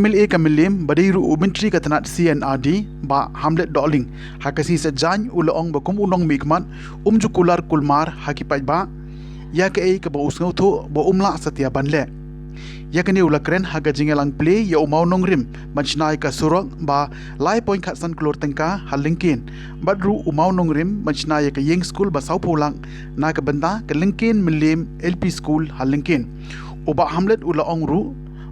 Kamil A Kamilim badiru umentri katanat CNRD ba Hamlet Dolling hakasi sejany ulaong bakum unong mikmat jukular kulmar hakipaj ba ya ke ai ke ba usngau thu ba umla satia banle ya kani ulakren haga jingelang play ya umau nongrim manchnai ka surok ba lai point khatsan klor tengka halingkin badru umau nongrim manchnai ka yeng school ba saupulang na ka banda ka lingkin milim LP school halingkin uba Hamlet ulaong ru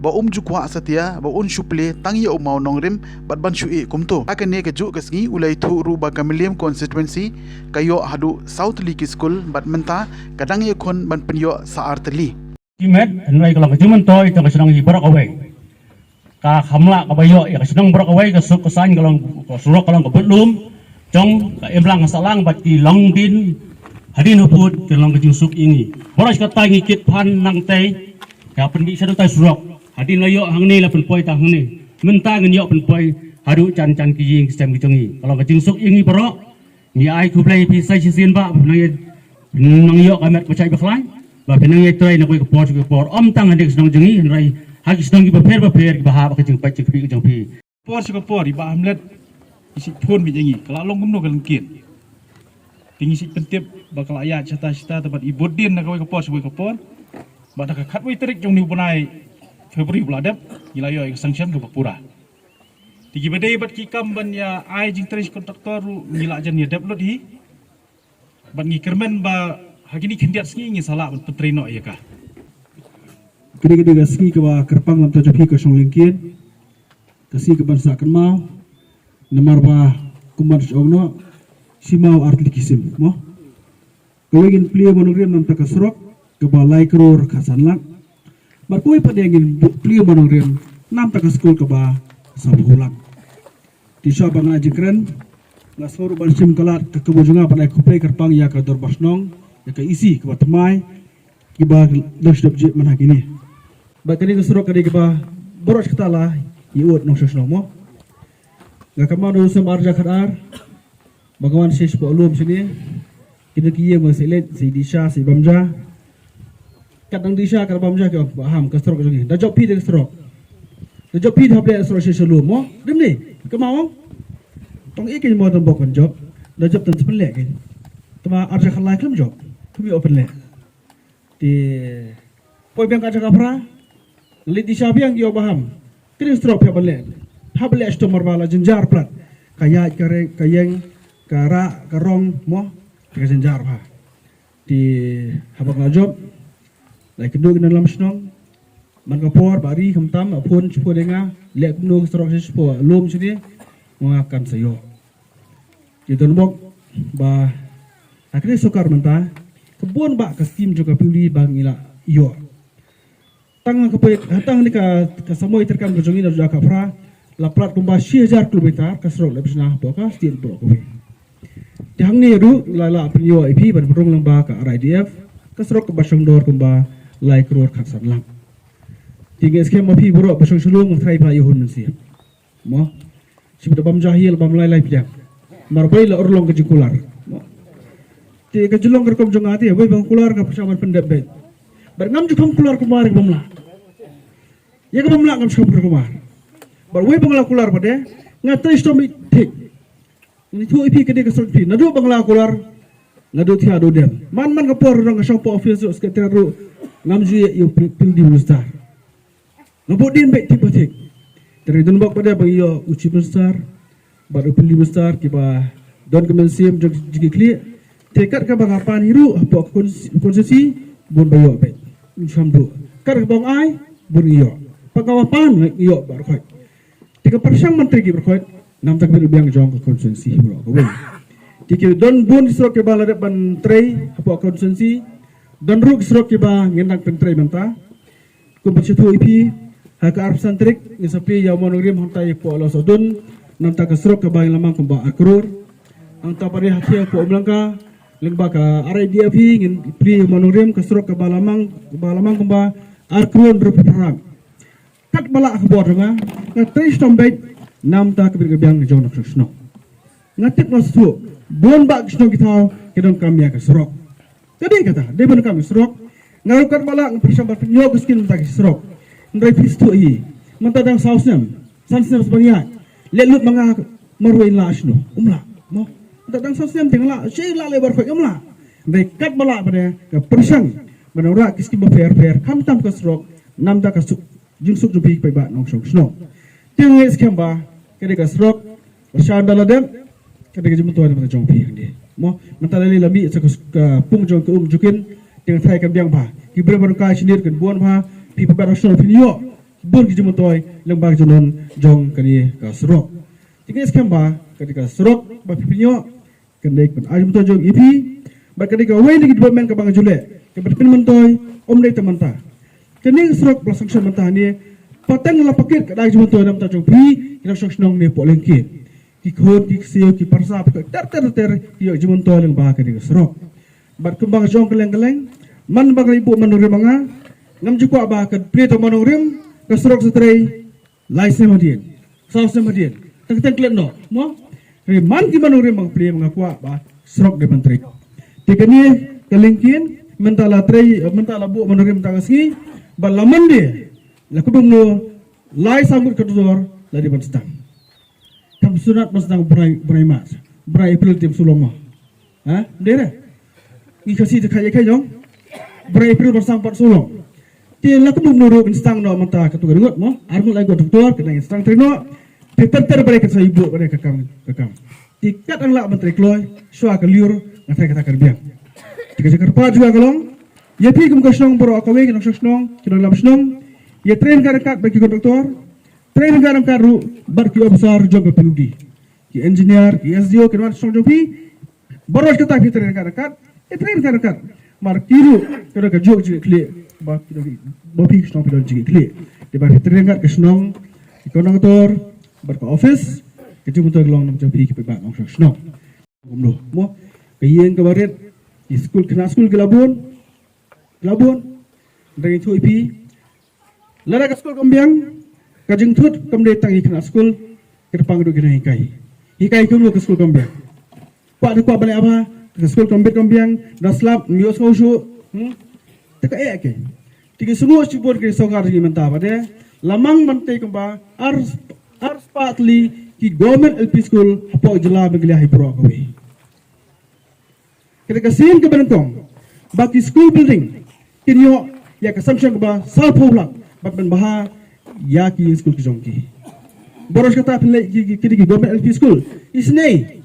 ba jukwa satia ba shuple tangi umau nongrim bat ban shui kumto akane ke ju kasngi ulai thu ru ba Kamilim constituency kayo hadu South League school bat menta kadang ye khon ban penyo saartli kimet nai kalau kejuman toy to kesenang hibarak away ka hamla ka bayo ya kesenang barak away ka suk kesan kalau surok kalau kebetlum jong ka emlang salang bat ki longdin hadin huput ke long kejusuk ini boras ka tangi kit pan nang tei ka pendi sadu tai surok hadin layo hang ni la pen poi tang ni menta ngen yo pen poi hadu chan chan ki ying sistem kijongi kalau kejusuk ini borok ni ai ku play pi sai sin ba nang yo kamet pacai baklai ba penang try na ko por om tang hadik sedang jengi rai hak sedang ki bahaba ke jeng pai cek pi jeng pi por si por ba Hamlet isi pun bi jengi kala long gumno kalengkin tingi si pentip bakal aya cita-cita tempat ibodin na ko por si ko por ba da khat wi terik jong ni bunai Februari buladap ilayo yang sanction ke Papura tigi badai bat ki kam ban ya ai jing teris kontraktor ngila jan ya develop hi ban ngi kermen ba hagini kendiat sengi ngi salah ban petrino ya ka kini gaski ke ba kerpang lam tajapi ke song lingkin kasi ke ban sa kan mau namar ba kumar jogno simau artli kisim mo kawigin plia monogrim nam takasrok ke ba lai kror khasanlak markoi padengin plia monogrim nam takaskul ke ba sabhulang di sabang ajikren ngasor ban sim kalat ke kebujunga pada kupai kerpang ya ke dorbasnong ya ke isi ke batemai ke ba dasdap je man hakini ba kali kesrok kali ke ba boros ketala iut nong sosno mo ga kamano sem arja khadar bagawan sis po ulum sini kita kiye mo selet si disha si bamja kadang disha kar bamja ke paham kesrok jogi da job pi de kesrok da job pi hable kesrok si ulum mo dim ni kemau tong ikin mo tambok kon job da job tan sepen lek ke tama arja khalai klum job kumi open lek di poi bang kaca kapra lit disha biang yo paham kini kesrok pe bale hable sto marbala jenjar plat kaya kare kayeng kara karong mo ke jenjar ha di habak job lai kedua kena dalam senong man kapor bari khamtam apun chupo denga lek no strok chupo lom sini mengakan sayo itu nbok ba akhirnya sukar menta kebun ba ke steam juga puli bang ila iyo tang ke hatang ni ka samoi terkam kejongi na juga kapra la plat kumba 6000 km kasrok lebsna boka steel bro ko di hang ni ru la prio ip ban rong lang ba ka RIDF kasrok ke basang dor kumba lai kror khatsan lang tiga skem api bro basang sulung trai pa yehun mensi mo sibda bam jahil bam lai piak marbai la orlong ke jikular mo ti ke julong kerkom jongati wei bang kular ka persamaan pendep bet berngam jukom kular kumar ke bamla ya ke bamla ngam shop kumar bar wei bangla kular pade ngatai stomi tik ni tu ipi ke de kesot pi nadu bangla kular ngadu thia do dem man ka por rong ka shop office sekretariat ru ngam ju yu pildi mustar ngabodin bet tik batik dari dun bak pada bang yo uci besar baru pildi besar kiba don kemensim jigi kli tekat ka bang apan hiru apa konsesi bon bayo bet samdu kar bang ai bon yo pagawapan yo bar khoi tiga persang menteri ki berkhoi nam tak ber biang jong konsesi bro ko ben tiki don bon sro ke bala de ban trei apa konsesi don ruk sro ke ba ngendang pen trei menta ko bechitu ipi haka arsan trik ni sapi ya monogrim hontai po lo sodun nam tak sro ke ba lamang ko ba akrur ang tapari hatia po umlangka lengba ka RIDF ngin pri monogrim ke sro ke ba lamang ko ba akrur berperang kat bala akbor nga ngatay stombet nam ta kabir biang jong nak sno ngatik no su bon ba sno kita kedong kami ka srok tadi kata de bon kami srok ngarukat bala ngpersambat penyo keskin ta srok ndai pistu i mentadang sausnem sansnem sebanyak lelut manga marwain la ashno mo mentadang sausnem tingla shay la lebar ko umla dekat bala pada ke persang menora kiski ba fair kam tam ka srok nam da ka suk jinsuk jubi pai ba nong shong sno tingwe skamba kede ka srok sha daladem kede ka jimuto ada jong pi ndi mo mentalali lami sa pung jong ke jukin dengan thai kan biang ba kibre bar ka shinir kan buan ba pi pa ba shol pinyo bun ki jumutoi lembag jonon jong kani ka srok tingis kamba ketika srok ba pipinyo kendek ben ajum to jong ipi ba ketika wen di development ka bang jule ke berpin mentoi om dei temanta kini srok belasang syon mentah ni patang la pakit ka dai jumutoi nam ta jong pi kina sok snong ni po lengki ki khod ki sio ki parsa ka ter ki jumutoi leng ba kani srok ba kembang jong keleng man ba ibu manuri manga ngam jukwa ba ka pri to manorim kasrok setrai laisem hadien sausem hadien tak klen no mo man ki manure mang pri mangakwa ba srok de menteri tikani kelingkin mentala trei mentala bu manure mentagasgi ba laman de la kubung no lai sambut kedor la di banstang kam sunat banstang brai mas brai april tim suloma ha dere ni kasi kaya jong brai april banstang pat sulong ti la kubung no banstang no menta katu ngot mo armul ai go doktor kena instang trino ter balik sa ibu pada kakam tikat ang la menteri kloy swa ka liur ngatai kata kerbiang tiga jakar pa juga kalong ya pi kum kasong boro akawe kinong sosnong kinong lamsnong ya train karakat bagi ko doktor train garam karu bar ki officer jog PUD ki engineer ki SDO kinong sosnong jopi boros kata pi train karakat ya train karakat mar kiru kira ka jog jige kle ba kinong bopi sosnong pidon jige kle di bar train kat kasnong ikonong doktor berka office kecuma tu gelong nam capi ke pebak ngong sno gumlo mo kayeng kabaret di school kena school ke labun dari tu ipi lara ke school kambiang kajeng thut kamde tangi kena school ke depan du kena hikai kulo ke school kambiang pa de kwa bale apa ke school kambiang daslap mios ngoshu teka ke tiga semua cibur ke sokar gi menta pade lamang mantai kamba ars partly ki government LP school hapo jela beglia hipro kawe ketika sin ke benentong baki school building kinyo ya consumption ba salpulak bat ben baha ya ki school ki jongki boros kata pile ki government LP school isnei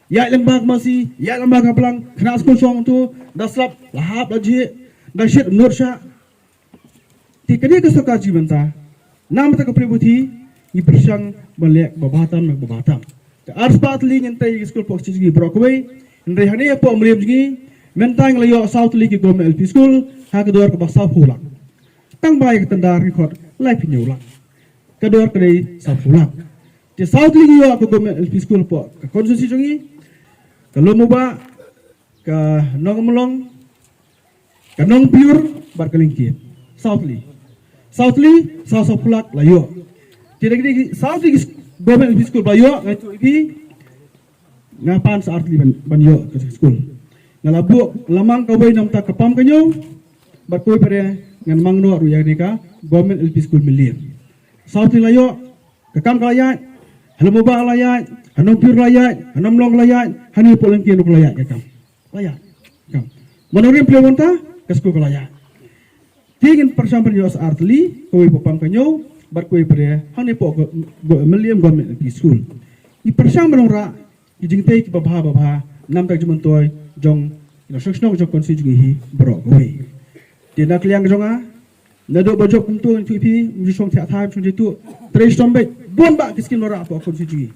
ya lembag masih ya lembag kaplang kena school song tu daslap lahap aje dashit nursha tikani ke soka jibenta nam ta kapributi i bersang balek babatam te ars patli ngentai school pok cigi brokwe ndai hane po mrem jigi mentang layo south li ki government LP school ha ke dor ke basa pulak tang bai ke tandar record life nyula ke dor ke dei sa pulak te south li yo ke government LP school po ke konstitusi jigi ke lomoba ke nongmlong ke nong pure bar kelingki south li sa pulak layo kira-kira South Government LP School bayo ngatu ibi ngapan sa artli banyo ke school ngalabu lamang kaway nam ta kapam kanyo barkoy pare ngan mangno ruya nika Government LP School milian South layo kakam kalaya halamu ba kalaya hanong pur kalaya hanong long kalaya hani polen kilo kalaya kakam kam manorim plewonta ke school kalaya tingin persampan yo sa artli kaway papam kanyo barkoi pada hane po meliam government LP school i persang menora i jingtai ki babha nam tak juman toy jong ino sosnong jong konsi jugi hi brok we ti nak liang jonga na do bajok kum tu tu pi mu song thia thai chung jitu tres tombe bon ba kiskin lora po konsi jugi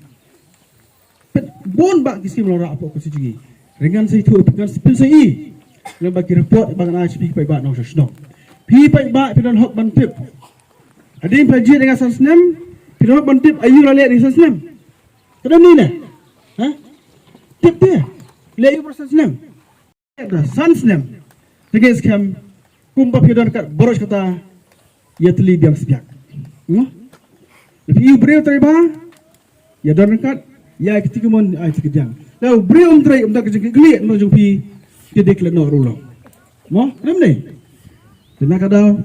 bon ba kiskin lora po konsi jugi ringan sei tu dengan spin sei le bagi report bang na speak pai ba no sosnong pi pai ba pidan hok ban tip adim pajit dengan sansnem pidan ban tip ayu la le dengan sansnem kedam ni na ha tip dia le ayu sansnem da sansnem teges kam kumba pidan kat boros kata yatli biang spiak If breu try ba, ya dan kat ya ketika mon ai tikjang. Lalu breu try tak kekli no jumpi kedek le no rulo. Mo, nem ni. Tena kada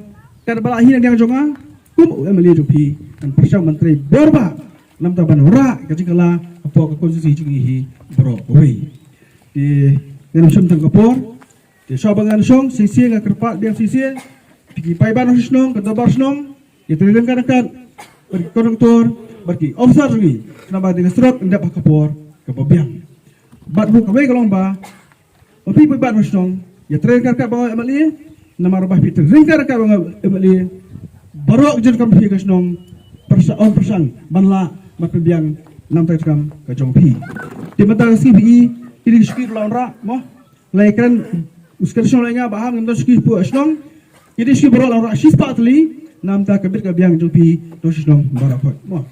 kada bala hin yang jonga, kum emali jopi dan persang menteri berba nam taban ora kajikala kapok konstitusi jungi bro away di dalam sum tang kapor di sabangan song sisi nga kerpak biang sisi pigi paiban husnong katabar snong itu dengan kan konduktor bagi officer jungi nama dengan strok ndak kapor kapabiang bat bu kawai kalong ba opi paiban husnong ya tren kan bawa emali nama rabah peter ringkar ka bawa emali barok jur kam phi kasnong persang banla matbiang nam takam ka jongpi di mata CBI ini skir lawan ra mo laikan uskar shonga baham ngam skir pu asnong ini skir barok lawan ra shispatli nam ta kabir ka biang jongpi dosnong barakot mo